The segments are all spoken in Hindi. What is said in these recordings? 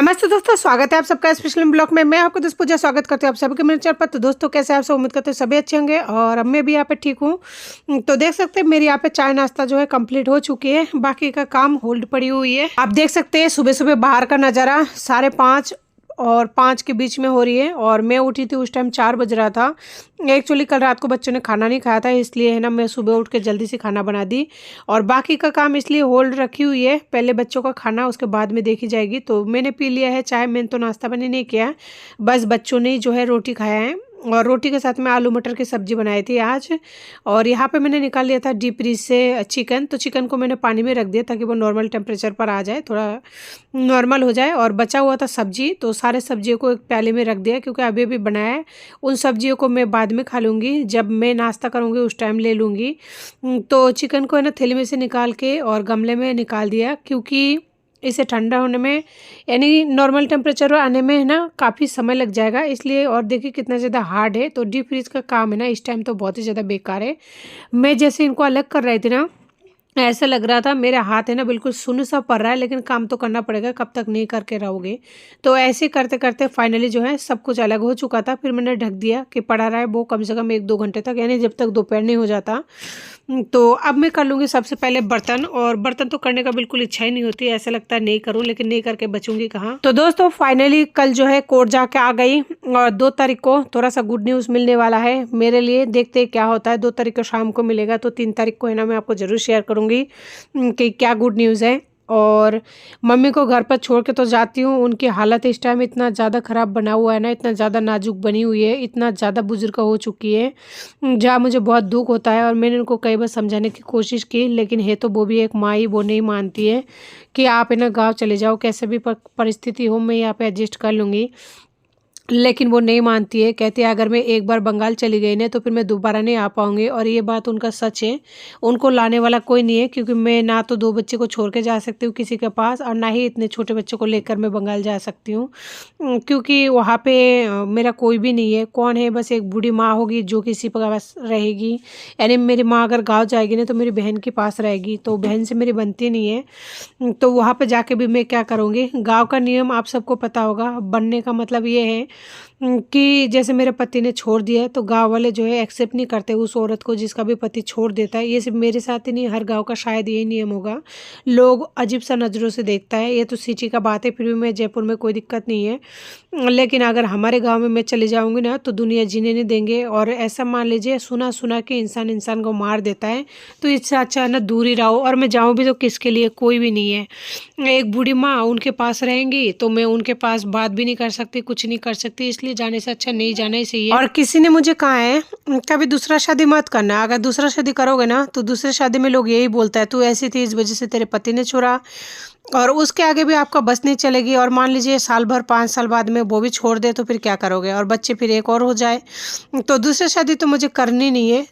नमस्ते दोस्तों, स्वागत है आप सबका स्पेशल ब्लॉग में। मैं आपको दोस्त पूजा स्वागत करती हूँ आप सभी के मेरे चैनल पर। तो दोस्तों कैसे आप सब, उम्मीद करते हैं सभी अच्छे होंगे और अब मैं भी यहाँ पे ठीक हूँ। तो देख सकते हैं मेरी यहाँ पे चाय नाश्ता जो है कंप्लीट हो चुकी है, बाकी का काम होल्ड पड़ी हुई है। आप देख सकते हैं सुबह सुबह बाहर का नज़ारा 5:30 और 5 के बीच में हो रही है और मैं उठी थी उस टाइम 4 बज रहा था। एक्चुअली कल रात को बच्चों ने खाना नहीं खाया था, इसलिए है ना मैं सुबह उठ के जल्दी से खाना बना दी और बाकी का काम इसलिए होल्ड रखी हुई है। पहले बच्चों का खाना उसके बाद में देखी जाएगी। तो मैंने पी लिया है चाय, मैंने तो नाश्ता पानी नहीं किया है, बस बच्चों ने जो है रोटी खाया है और रोटी के साथ में आलू मटर की सब्जी बनाई थी आज। और यहाँ पे मैंने निकाल लिया था डीप फ्रीज से चिकन, तो चिकन को मैंने पानी में रख दिया ताकि वो नॉर्मल टेम्परेचर पर आ जाए, थोड़ा नॉर्मल हो जाए। और बचा हुआ था सब्जी, तो सारे सब्जियों को एक प्याले में रख दिया क्योंकि अभी अभी बनाया है। उन सब्जियों को मैं बाद में खा लूँगी, जब मैं नाश्ता करूँगी उस टाइम ले लूँगी। तो चिकन को है ना थैली में से निकाल के और गमले में निकाल दिया, क्योंकि इसे ठंडा होने में यानी नॉर्मल टेम्परेचर आने में है ना काफ़ी समय लग जाएगा, इसलिए। और देखिए कितना ज़्यादा हार्ड है, तो डीप फ्रीज का काम है ना इस टाइम तो बहुत ही ज़्यादा बेकार है। मैं जैसे इनको अलग कर रही थी ना, ऐसा लग रहा था मेरे हाथ है ना बिल्कुल सुन्न सा पड़ रहा है, लेकिन काम तो करना पड़ेगा, कब तक नहीं करके रहोगे। तो ऐसे करते करते फाइनली जो है सब कुछ अलग हो चुका था। फिर मैंने ढक दिया कि पड़ा रहा है वो कम से कम 1-2 घंटे तक, यानी जब तक दोपहर नहीं हो जाता। तो अब मैं कर लूँगी सबसे पहले बर्तन, और बर्तन तो करने का बिल्कुल इच्छा ही नहीं होती, ऐसा लगता है नहीं करूँ, लेकिन नहीं करके बचूंगी कहाँ। तो दोस्तों फाइनली कल जो है कोर्ट जाके आ गई और 2 तारीख को थोड़ा सा गुड न्यूज़ मिलने वाला है मेरे लिए। देखते हैं क्या होता है। 2 तारीख को शाम को मिलेगा, तो 3 तारीख को है ना मैं आपको ज़रूर शेयर करूँगी कि क्या गुड न्यूज़ है। और मम्मी को घर पर छोड़ के तो जाती हूँ, उनकी हालत इस टाइम इतना ज़्यादा ख़राब बना हुआ है ना, इतना ज़्यादा नाजुक बनी हुई है, इतना ज़्यादा बुजुर्ग हो चुकी है, जहाँ मुझे बहुत दुख होता है। और मैंने उनको कई बार समझाने की कोशिश की, लेकिन है तो वो भी एक माँ ही, वो नहीं मानती है कि आप है ना गाँव चले जाओ, कैसे भी परिस्थिति हो मैं यहाँ पे एडजस्ट कर लूँगी। लेकिन वो नहीं मानती है, कहती है अगर मैं एक बार बंगाल चली गई ना तो फिर मैं दोबारा नहीं आ पाऊंगी। और ये बात उनका सच है, उनको लाने वाला कोई नहीं है, क्योंकि मैं ना तो 2 बच्चे को छोड़ के जा सकती हूँ किसी के पास, और ना ही इतने छोटे बच्चों को लेकर मैं बंगाल जा सकती हूँ। क्योंकि वहाँ पे मेरा कोई भी नहीं है। कौन है, बस एक बूढ़ी माँ होगी जो किसी के पास रहेगी। यानी मेरी माँ अगर गाँव जाएगी ना तो मेरी बहन के पास रहेगी, तो बहन से मेरी बनती नहीं है। तो वहाँ पर जाके भी मैं क्या करूँगी। गाँव का नियम आप सबको पता होगा, बनने का मतलब ये है कि जैसे मेरे पति ने छोड़ दिया है तो गांव वाले जो है एक्सेप्ट नहीं करते उस औरत को जिसका भी पति छोड़ देता है। ये सिर्फ मेरे साथ ही नहीं, हर गांव का शायद यही नियम होगा। लोग अजीब सा नज़रों से देखता है। ये तो सिटी का बात है, फिर भी मैं जयपुर में कोई दिक्कत नहीं है, लेकिन अगर हमारे गांव में मैं चले जाऊंगी ना तो दुनिया जीने नहीं देंगे। और ऐसा मान लीजिए सुना सुना के इंसान इंसान को मार देता है, तो इससे अच्छा है ना दूर ही रहो। और मैं जाऊँ भी तो किसके लिए, कोई भी नहीं है। एक बूढ़ी माँ उनके पास रहेंगी तो मैं उनके पास बात भी नहीं कर सकती, कुछ नहीं कर सकती, इसलिए जाने से अच्छा नहीं जाना ही सही है। और किसी ने मुझे कहा है कभी दूसरा शादी मत करना, अगर दूसरा शादी करोगे ना तो दूसरे शादी में लोग यही बोलता है तू ऐसी थी इस वजह से तेरे पति ने छोड़ा, और उसके आगे भी आपका बस नहीं चलेगी। और मान लीजिए साल भर 5 साल बाद में वो भी छोड़ दे तो फिर क्या करोगे, और बच्चे फिर एक और हो जाए। तो दूसरी शादी तो मुझे करनी नहीं है।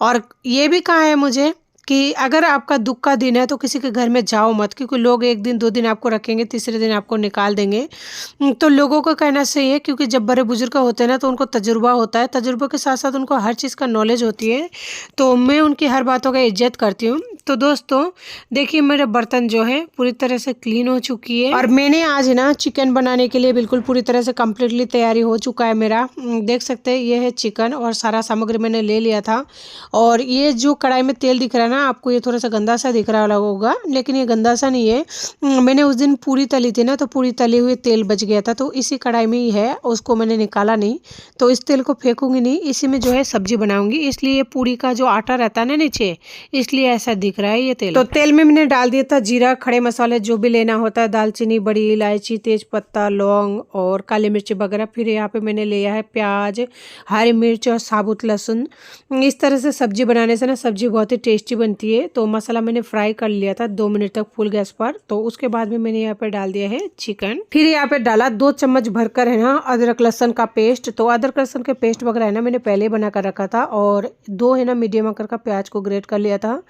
और ये भी कहा है मुझे कि अगर आपका दुख का दिन है तो किसी के घर में जाओ मत, क्योंकि लोग 1 दिन 2 दिन आपको रखेंगे, तीसरे दिन आपको निकाल देंगे। तो लोगों का कहना सही है, क्योंकि जब बड़े बुजुर्ग होते हैं ना तो उनको तजुर्बा होता है, तजुर्बे के साथ साथ उनको हर चीज़ का नॉलेज होती है। तो मैं उनकी हर बातों का इज्जत करती हूँ। तो दोस्तों देखिए मेरे बर्तन जो है पूरी तरह से क्लीन हो चुकी है, और मैंने आज ना चिकन बनाने के लिए बिल्कुल पूरी तरह से कम्प्लीटली तैयारी हो चुका है मेरा। देख सकते हैं ये है चिकन, और सारा सामग्री मैंने ले लिया था। और ये जो कढ़ाई में तेल दिख रहा है ना आपको, ये थोड़ा सा गंदा सा दिख रहा होगा, लेकिन ये गंदा सा नहीं है। मैंने उस दिन पूरी तली थी ना, तो पूरी तली हुई तेल बच गया था, तो इसी कढ़ाई में ही है, उसको मैंने निकाला नहीं। तो इस तेल को फेंकूंगी नहीं, इसी में जो है सब्जी बनाऊंगी, इसलिए ये पूरी का जो आटा रहता है ना नीचे, इसलिए ऐसा दिख रहा है ये तेल। तो तेल में मैंने डाल दिया था जीरा, खड़े मसाले जो भी लेना होता है, दालचीनी, बड़ी इलायची, तेज पत्ता, लौंग और काली मिर्च वगैरह। फिर यहाँ पे मैंने लिया है प्याज, हरी मिर्च और साबुत लहसुन। इस तरह से सब्जी बनाने से ना सब्जी बहुत ही टेस्टी बनती है। तो मसाला मैंने फ्राई कर लिया था 2 मिनट तक फुल गैस पर। तो उसके बाद में मैंने यहाँ पे डाल दिया है चिकन। फिर यहाँ पे डाला 2 चम्मच भरकर है ना अदरक लहसुन का पेस्ट। तो अदरक लहसुन के पेस्ट वगैरह है ना मैंने पहले बना कर रखा था, और 2 है ना मीडियम आकर का प्याज को ग्रेट कर लिया था।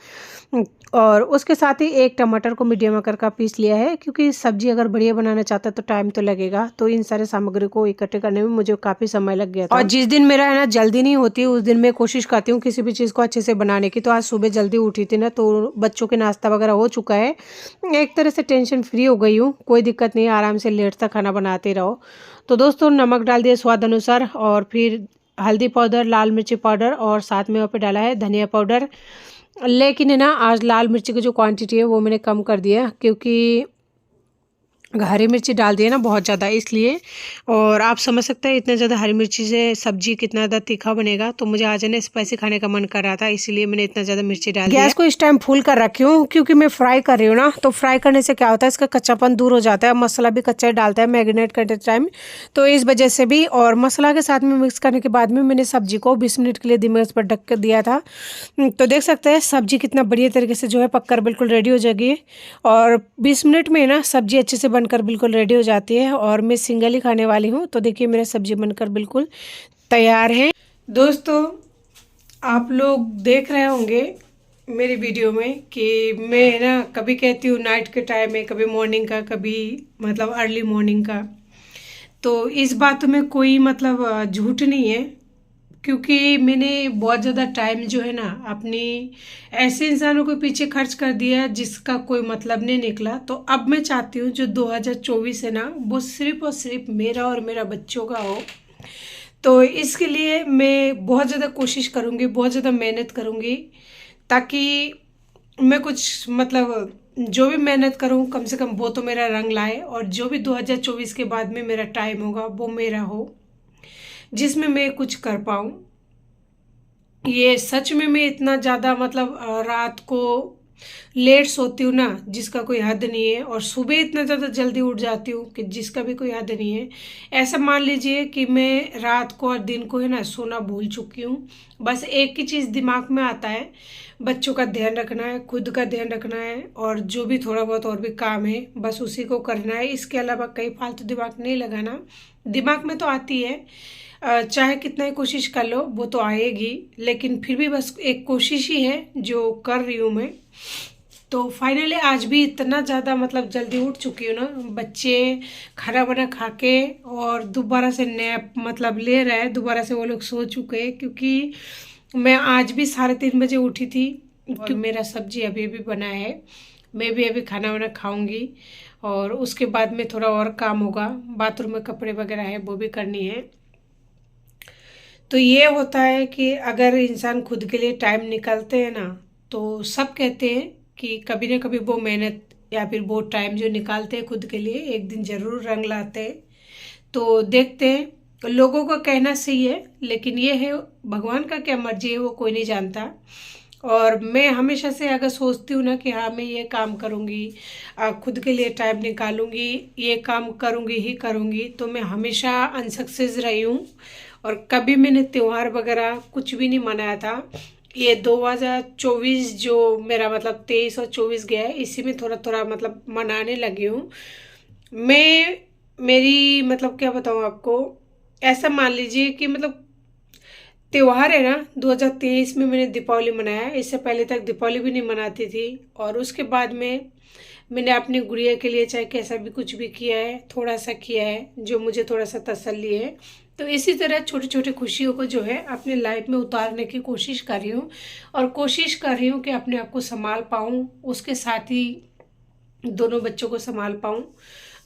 और उसके साथ ही एक टमाटर को मीडियम आकार का पीस लिया है, क्योंकि सब्जी अगर बढ़िया बनाना चाहता है तो टाइम तो लगेगा। तो इन सारे सामग्री को इकट्ठे करने में मुझे काफ़ी समय लग गया था। और जिस दिन मेरा है ना जल्दी नहीं होती, उस दिन मैं कोशिश करती हूँ किसी भी चीज़ को अच्छे से बनाने की। तो आज सुबह जल्दी उठी थी ना, तो बच्चों के नाश्ता वगैरह हो चुका है, एक तरह से टेंशन फ्री हो गई हूँ। कोई दिक्कत नहीं, आराम से लेट तक खाना बनाते रहो। तो दोस्तों नमक डाल दिया स्वाद अनुसार, और फिर हल्दी पाउडर, लाल मिर्ची पाउडर, और साथ में यहाँ पे डाला है धनिया पाउडर। लेकिन है ना आज लाल मिर्ची की जो क्वांटिटी है वो मैंने कम कर दिया, क्योंकि हरी मिर्ची डाल दिए ना बहुत ज़्यादा, इसलिए। और आप समझ सकते हैं इतने ज़्यादा हरी मिर्ची से सब्जी कितना ज़्यादा तीखा बनेगा। तो मुझे आज है ना स्पाइसी खाने का मन कर रहा था, इसीलिए मैंने इतना ज़्यादा मिर्ची डाल दिया। गैस को इस टाइम फुल कर रखी हूँ, क्योंकि मैं फ्राई कर रही हूँ ना। तो फ्राई करने से क्या होता है, इसका कच्चापन दूर हो जाता है। मसाला भी कच्चा डालता है मैरिनेट करते टाइम, तो इस वजह से भी। और मसाला के साथ में मिक्स करने के बाद में मैंने सब्जी को 20 मिनट के लिए धीमे आंच पर ढक कर दिया था। तो देख सकते हैं सब्जी कितना बढ़िया तरीके से जो है पककर बिल्कुल रेडी हो जाएगी। और 20 मिनट में ना सब्जी अच्छे से बनकर बिल्कुल रेडी हो जाती है। और मैं सिंगल ही खाने वाली हूँ। तो देखिए मेरा सब्जी बनकर बिल्कुल तैयार है। दोस्तों आप लोग देख रहे होंगे मेरी वीडियो में कि मैं ना कभी कहती हूँ नाइट के टाइम में, कभी मॉर्निंग का, कभी मतलब अर्ली मॉर्निंग का। तो इस बात में कोई मतलब झूठ नहीं है, क्योंकि मैंने बहुत ज़्यादा टाइम जो है ना अपनी ऐसे इंसानों के पीछे खर्च कर दिया जिसका कोई मतलब नहीं निकला। तो अब मैं चाहती हूँ जो 2024 है ना वो सिर्फ और सिर्फ मेरा और मेरा बच्चों का हो। तो इसके लिए मैं बहुत ज़्यादा कोशिश करूँगी, बहुत ज़्यादा मेहनत करूँगी, ताकि मैं कुछ मतलब जो भी मेहनत करूँ कम से कम वो तो मेरा रंग लाए। और जो भी 2024 के बाद में मेरा टाइम होगा वो मेरा हो, जिसमें मैं कुछ कर पाऊँ। ये सच में मैं इतना ज़्यादा मतलब रात को लेट सोती हूँ ना जिसका कोई हद नहीं है, और सुबह इतना ज़्यादा जल्दी उठ जाती हूँ कि जिसका भी कोई हद नहीं है। ऐसा मान लीजिए कि मैं रात को और दिन को है ना सोना भूल चुकी हूँ। बस एक ही चीज़ दिमाग में आता है, बच्चों का ध्यान रखना है, खुद का ध्यान रखना है, और जो भी थोड़ा बहुत और भी काम है बस उसी को करना है। इसके अलावा कहीं फालतू दिमाग नहीं लगाना। दिमाग में तो आती है, चाहे कितना ही कोशिश कर लो वो तो आएगी, लेकिन फिर भी बस एक कोशिश ही है जो कर रही हूँ मैं। तो फाइनली आज भी इतना ज़्यादा मतलब जल्दी उठ चुकी हूँ ना, बच्चे खाना वाना खा के और दोबारा से नैप मतलब ले रहे हैं, दोबारा से वो लोग सो चुके हैं। क्योंकि मैं आज भी 3:30 बजे उठी थी, और मेरा सब्जी अभी अभी बना है। मैं भी अभी खाना वाना खाऊंगी, और उसके बाद में थोड़ा और काम होगा, बाथरूम में कपड़े वगैरह है वो भी करनी है। तो ये होता है कि अगर इंसान खुद के लिए टाइम निकालते हैं ना, तो सब कहते हैं कि कभी ना कभी वो मेहनत या फिर वो टाइम जो निकालते हैं खुद के लिए एक दिन जरूर रंग लाते हैं। तो देखते हैं, लोगों का कहना सही है, लेकिन ये है भगवान का क्या मर्जी है वो कोई नहीं जानता। और मैं हमेशा से अगर सोचती हूँ ना कि हाँ मैं ये काम करूँगी, खुद के लिए टाइम निकालूंगी, ये काम करूँगी ही करूँगी, तो मैं हमेशा अनसक्सेस रही हूँ। और कभी मैंने त्यौहार वगैरह कुछ भी नहीं मनाया था। ये 2024 जो मेरा मतलब 23 और 24 गया है, इसी में थोड़ा थोड़ा मतलब मनाने लगी हूँ मैं। मेरी मतलब क्या बताऊँ आपको, ऐसा मान लीजिए कि मतलब त्योहार है ना, 2023 में मैंने दीपावली मनाया। इससे पहले तक दीपावली भी नहीं मनाती थी, और उसके बाद में मैंने अपनी गुड़िया के लिए चाहे कैसा भी कुछ भी किया है, थोड़ा सा किया है जो मुझे थोड़ा सा तसल्ली है। तो इसी तरह छोटी छोटी खुशियों को जो है अपने लाइफ में उतारने की कोशिश कर रही हूँ, और कोशिश कर रही हूँ कि अपने आप को संभाल पाऊँ, उसके साथ ही दोनों बच्चों को संभाल पाऊँ।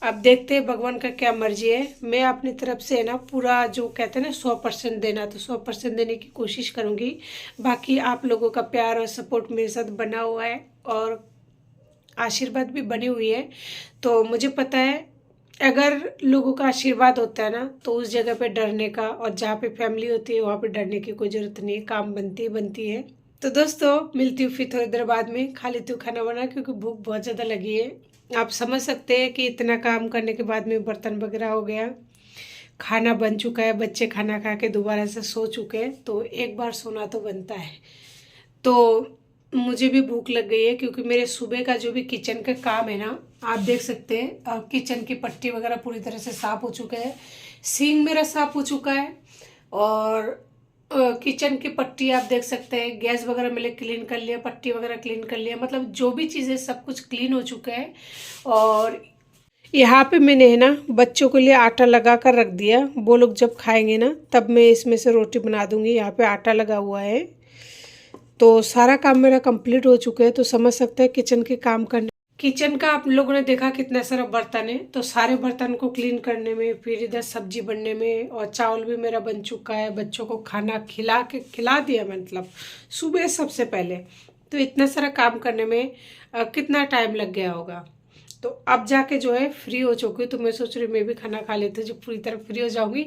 अब देखते हैं भगवान का क्या मर्जी है। मैं अपनी तरफ से ना पूरा जो कहते हैं ना 100% देना, तो 100% देने की कोशिश करूँगी। बाकी आप लोगों का प्यार और सपोर्ट मेरे साथ बना हुआ है, और आशीर्वाद भी बनी हुई है। तो मुझे पता है अगर लोगों का आशीर्वाद होता है ना, तो उस जगह पे डरने का, और जहाँ पे फैमिली होती है वहाँ पे डरने की कोई ज़रूरत नहीं है, काम बनती है। तो दोस्तों मिलती हूँ फिर थोड़ी देर बाद में, खा लेती हूँ खाना वाना, क्योंकि भूख बहुत ज़्यादा लगी है। आप समझ सकते हैं कि इतना काम करने के बाद में बर्तन वगैरह हो गया, खाना बन चुका है, बच्चे खाना खा के दोबारा से सो चुके हैं, तो एक बार सोना तो बनता है। तो मुझे भी भूख लग गई है, क्योंकि मेरे सुबह का जो भी किचन का काम है ना, आप देख सकते हैं किचन की पट्टी वगैरह पूरी तरह से साफ़ हो चुका है, सिंक मेरा साफ़ हो चुका है, और किचन की पट्टी आप देख सकते हैं, गैस वगैरह मैंने क्लीन कर लिया, पट्टी वगैरह क्लीन कर लिया, मतलब जो भी चीज़ें सब कुछ क्लीन हो चुका है। और यहाँ पे मैंने है ना बच्चों के लिए आटा लगा कर रख दिया, वो लोग जब खाएंगे ना तब मैं इसमें से रोटी बना दूंगी। यहाँ पे आटा लगा हुआ है, तो सारा काम मेरा कंप्लीट हो चुका है। तो समझ सकते हैं किचन के काम करने, किचन का आप लोगों ने देखा कितना सारा बर्तन है, तो सारे बर्तन को क्लीन करने में, फिर इधर सब्जी बनने में, और चावल भी मेरा बन चुका है। बच्चों को खाना खिला दिया, मतलब सुबह सबसे पहले। तो इतना सारा काम करने में कितना टाइम लग गया होगा। तो अब जाके जो है फ्री हो चुकी, तो मैं सोच रही मैं भी खाना खा लेती हूँ, जो पूरी तरह फ्री हो जाऊंगी।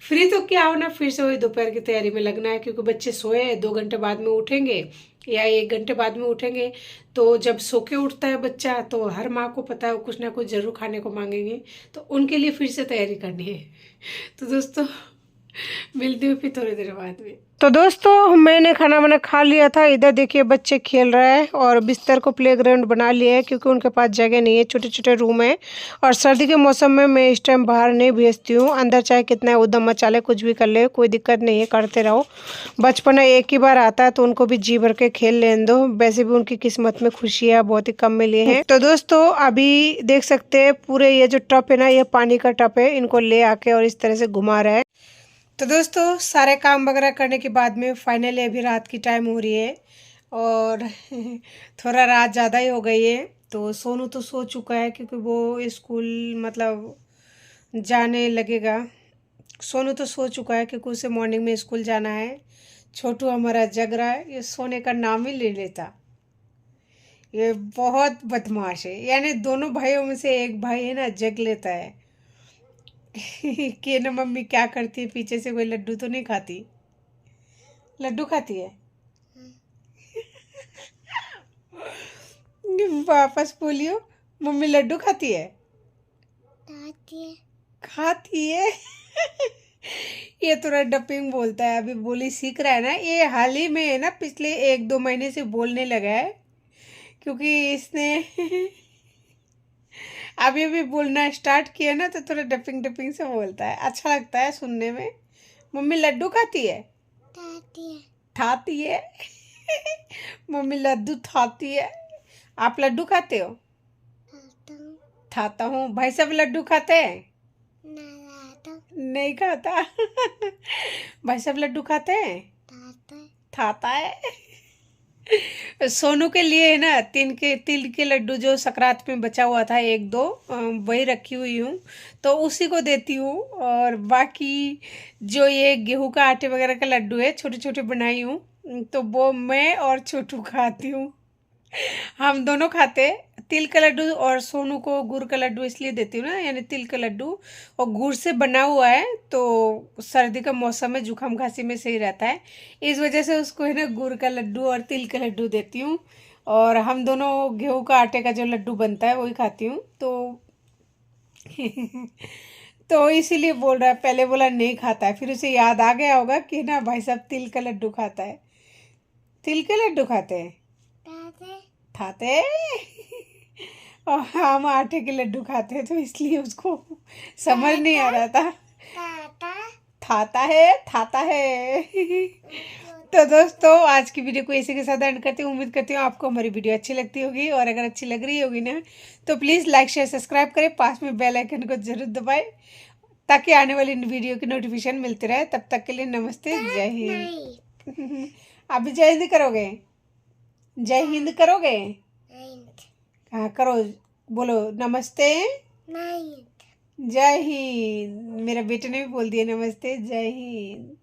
फ्री तो क्या हो ना, फिर से वही दोपहर की तैयारी में लगना है, क्योंकि बच्चे सोए 2 घंटे बाद में उठेंगे या 1 घंटे बाद में उठेंगे। तो जब सो के उठता है बच्चा, तो हर माँ को पता है कुछ ना कुछ जरूर खाने को मांगेंगे, तो उनके लिए फिर से तैयारी करनी है। तो दोस्तों मिलती हूँ फिर थोड़ी देर बाद में। तो दोस्तों मैंने खाना वाना खा लिया था। इधर देखिए बच्चे खेल रहे हैं, और बिस्तर को प्लेग्राउंड बना लिया है, क्योंकि उनके पास जगह नहीं है, छोटे छोटे रूम है। और सर्दी के मौसम में मैं इस टाइम बाहर नहीं भेजती हूँ, अंदर चाहे कितना उद्यम मचा ले, कुछ भी कर ले, कोई दिक्कत नहीं है, करते रहो। बचपना एक ही बार आता है, तो उनको भी जी भर के खेल लेने दो। वैसे भी उनकी किस्मत में खुशियाँ बहुत ही कम मिली हैं। तो दोस्तों अभी देख सकते हैं पूरे ये जो टप है ना, ये पानी का टप है, इनको ले आके और इस तरह से घुमा रहा है। तो दोस्तों सारे काम वगैरह करने के बाद में फाइनली अभी रात की टाइम हो रही है, और थोड़ा रात ज़्यादा ही हो गई है। तो सोनू तो सो चुका है, क्योंकि वो स्कूल मतलब जाने लगेगा। सोनू तो सो चुका है, क्योंकि उसे मॉर्निंग में स्कूल जाना है। छोटू हमारा जग रहा है, ये सोने का नाम ही ले लेता। ये बहुत बदमाश है, यानी दोनों भाइयों में से एक भाई है ना जग लेता है। कि ना मम्मी क्या करती है, पीछे से कोई लड्डू तो नहीं खाती? लड्डू खाती है? वापस बोलियो, मम्मी लड्डू खाती है? खाती है। खाती है। ये थोड़ा डपिंग बोलता है, अभी बोली सीख रहा है ना। ये हाल ही में है ना, पिछले 1-2 महीने से बोलने लगा है, क्योंकि इसने अभी अभी बोलना स्टार्ट किया ना, तो थोड़ा डपिंग डपिंग से बोलता है, अच्छा लगता है सुनने में। मम्मी लड्डू खाती है? खाती है। खाती है। मम्मी लड्डू खाती है। आप लड्डू खाते हो? खाता हूँ। भाई सब लड्डू खाते हैं? नहीं खाता। भाई सब लड्डू खाते हैं? खाता है। सोनू के लिए है ना तिल के लड्डू जो सकरात में बचा हुआ था 1-2, वही रखी हुई हूँ, तो उसी को देती हूँ। और बाकी जो ये गेहूं का आटे वगैरह का लड्डू है, छोटे छोटे बनाई हूँ, तो वो मैं और छोटू खाती हूँ। हम दोनों खाते हैं। तिल का लड्डू और सोनू को गुड़ का लड्डू इसलिए देती हूँ ना, यानी तिल का लड्डू और गुड़ से बना हुआ है, तो सर्दी का मौसम में जुकाम खांसी में सही रहता है, इस वजह से उसको है ना गुड़ का लड्डू और तिल का लड्डू देती हूँ। और हम दोनों गेहूं का आटे का जो लड्डू बनता है वही खाती हूँ। तो तो इसीलिए बोल रहा है, पहले बोला नहीं खाता है, फिर उसे याद आ गया होगा कि ना भाई साहब तिल का लड्डू खाता है। तिल के लड्डू खाते हैं? खाते। और हम आटे के लड्डू खाते हैं, तो इसलिए उसको समझ नहीं आ रहा था। खाता है, खाता है। तो दोस्तों आज की वीडियो को इसी के साथ एंड करती हूँ। उम्मीद करती हूँ आपको हमारी वीडियो अच्छी लगती होगी, और अगर अच्छी लग रही होगी ना, तो प्लीज़ लाइक शेयर सब्सक्राइब करें, पास में बेल आइकन को जरूर दबाएं, ताकि आने वाली वीडियो की नोटिफिकेशन मिलती रहे। तब तक के लिए नमस्ते, जय हिंद। अभी जय हिंद करोगे? जय हिंद करोगे? हाँ करो, बोलो नमस्ते, जय हिंद। मेरा बेटे ने भी बोल दिया नमस्ते, जय हिंद।